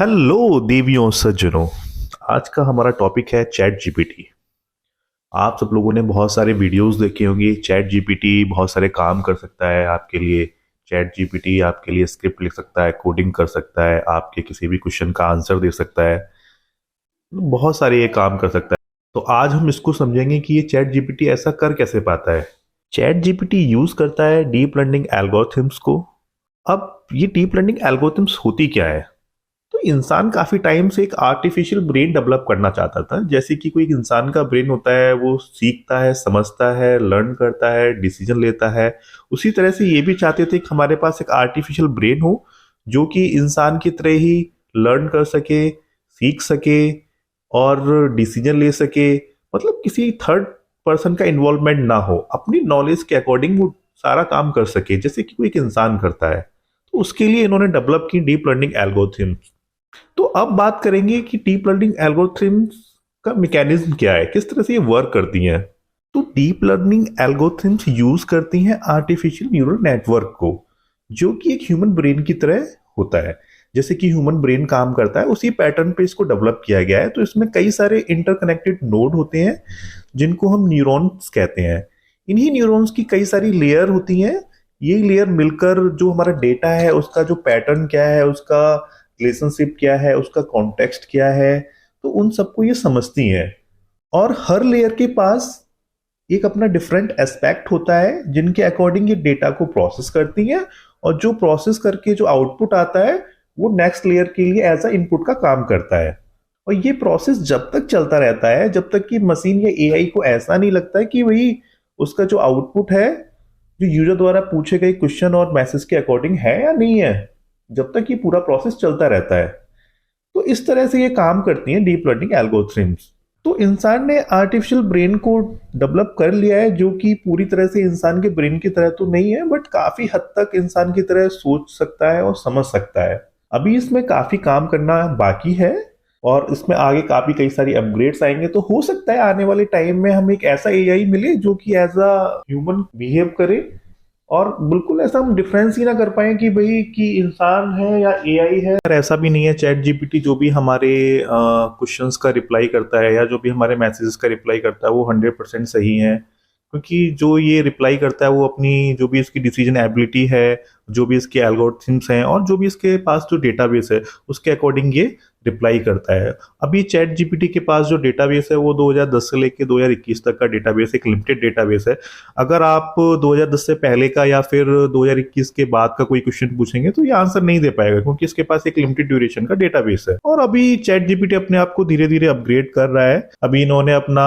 Hello देवियों सज्जनों। आज का हमारा टॉपिक है चैट जीपीटी। आप सब लोगों ने बहुत सारे वीडियोस देखे होंगे। चैट जीपीटी बहुत सारे काम कर सकता है आपके लिए। चैट जीपीटी आपके लिए स्क्रिप्ट लिख सकता है, कोडिंग कर सकता है, आपके किसी भी क्वेश्चन का आंसर दे सकता है। बहुत सारे ये काम कर सकता है। तो आज हम इसको समझेंगे कि ये चैट जीपीटी ऐसा कर कैसे पाता है। चैट जीपीटी यूज करता है डीप लर्निंग एल्गोरिथम्स को। अब ये डीप लर्निंग एल्गोरिथम्स होती क्या है? तो इंसान काफी टाइम से एक आर्टिफिशियल ब्रेन डेवलप करना चाहता था। जैसे कि कोई एक इंसान का ब्रेन होता है, वो सीखता है, समझता है, लर्न करता है, डिसीजन लेता है। उसी तरह से ये भी चाहते थे कि हमारे पास एक आर्टिफिशियल ब्रेन हो जो कि इंसान की तरह ही लर्न कर सके, सीख सके और डिसीजन ले सके। मतलब किसी थर्ड पर्सन का इन्वॉल्वमेंट ना हो, अपनी नॉलेज के अकॉर्डिंग वो सारा काम कर सके जैसे कि कोई एक इंसान करता है। तो उसके लिए इन्होंने डेवलप की डीप लर्निंग एल्गोरिथम। तो अब बात करेंगे कि डीप लर्निंग एल्गोरिथम्स का मैकेनिज्म क्या है, किस तरह से ये वर्क करती हैं। तो डीप लर्निंग एल्गोरिथम्स यूज करती हैं आर्टिफिशियल न्यूरल नेटवर्क को, जो कि एक ह्यूमन ब्रेन की तरह होता है। जैसे कि ह्यूमन ब्रेन काम करता है उसी पैटर्न पे इसको डेवलप किया गया है। तो इसमें कई सारे इंटरकनेक्टेड नोड होते हैं जिनको हम न्यूरॉन्स कहते हैं। इन्हीं न्यूरॉन्स की कई सारी लेयर होती हैं। ये लेयर मिलकर जो हमारा डेटा है उसका जो पैटर्न क्या है, उसका रिलेशनशिप क्या है, उसका कॉन्टेक्स्ट क्या है, तो उन सबको ये समझती हैं। और हर लेयर के पास एक अपना डिफरेंट एस्पेक्ट होता है जिनके अकॉर्डिंग ये डेटा को प्रोसेस करती हैं। और जो प्रोसेस करके जो आउटपुट आता है वो नेक्स्ट लेयर के लिए एज अ इनपुट का काम करता है। और ये प्रोसेस जब तक चलता रहता है जब तक कि मशीन या एआई को ऐसा नहीं लगता है कि वही उसका जो आउटपुट है जो यूजर द्वारा पूछे गए क्वेश्चन और मैसेज के अकॉर्डिंग है या नहीं है। जब तक ये पूरा प्रोसेस चलता रहता है, तो इस तरह से ये काम करती हैं डीप लर्निंग एल्गोरिथम्स। तो इंसान ने आर्टिफिशियल ब्रेन को डेवलप कर लिया है जो कि पूरी तरह से इंसान के ब्रेन की तरह तो नहीं है, बट काफी हद तक इंसान की तरह सोच सकता है और समझ सकता है। अभी इसमें काफी काम करना बाकी है और इसमें आगे काफी कई सारी अपग्रेड्स आएंगे। तो हो सकता है आने वाले टाइम में हमें एक ऐसा एआई मिले जो कि एज अ ह्यूमन बिहेव करे। और बिल्कुल ऐसा हम डिफरेंस ही ना कर पाए कि भाई कि इंसान है या एआई है। पर ऐसा भी नहीं है। चैट जीपीटी जो भी हमारे क्वेश्चंस का रिप्लाई करता है या जो भी हमारे मैसेजेस का रिप्लाई करता है वो 100% सही है। क्योंकि जो ये रिप्लाई करता है वो अपनी जो भी इसकी डिसीजन एबिलिटी है, जो भी इसके एल्गोरिथम्स हैं और जो भी इसके पास जो डेटाबेस है उसके अकॉर्डिंग ये रिप्लाई करता है। अभी चैट जीपीटी के पास जो डेटाबेस है वो 2010 से लेकर 2021 तक का डेटाबेस, एक लिमिटेड डेटाबेस है। अगर आप 2010 से पहले का या फिर 2021 के बाद का कोई क्वेश्चन पूछेंगे तो ये आंसर नहीं दे पाएगा, क्योंकि इसके पास एक लिमिटेड ड्यूरेशन का डेटाबेस है। और अभी चैट जीपीटी अपने आप को धीरे धीरे अपग्रेड कर रहा है। अभी इन्होंने अपना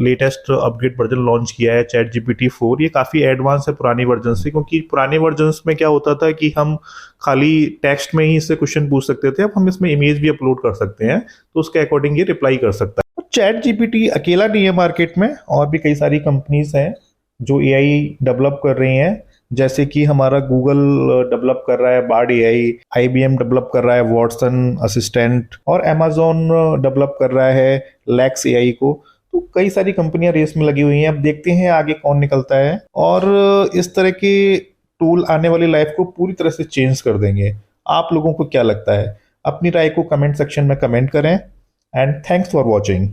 लेटेस्ट अपग्रेड वर्जन लॉन्च किया है, चैट जीपीटी 4। ये काफी एडवांस है पुरानी वर्जन से, क्योंकि पुराने वर्जन में क्या होता था कि हम खाली टेक्स्ट में ही इससे क्वेश्चन पूछ सकते थे। अब हम इसमें इमेज भी अपलोड कर सकते हैं, तो उसके अकॉर्डिंग ये रिप्लाई कर सकता है। चैट जीपीटी अकेला नहीं है मार्केट में, और भी कई सारी कंपनीज हैं जो एआई डेवलप कर रही हैं। जैसे कि हमारा गूगल डेवलप कर रहा है बार्ड एआई, आईबीएम डेवलप कर रहा है वॉटसन असिस्टेंट, और अमेजोन डेवलप कर रहा है लेक्स एआई को। तो कई सारी कंपनियां रेस में लगी हुई हैं। अब देखते हैं आगे कौन निकलता है। और इस तरह के टूल आने वाली लाइफ को पूरी तरह से चेंज कर देंगे। आप लोगों को क्या लगता है? अपनी राय को कमेंट सेक्शन में कमेंट करें। And thanks for watching.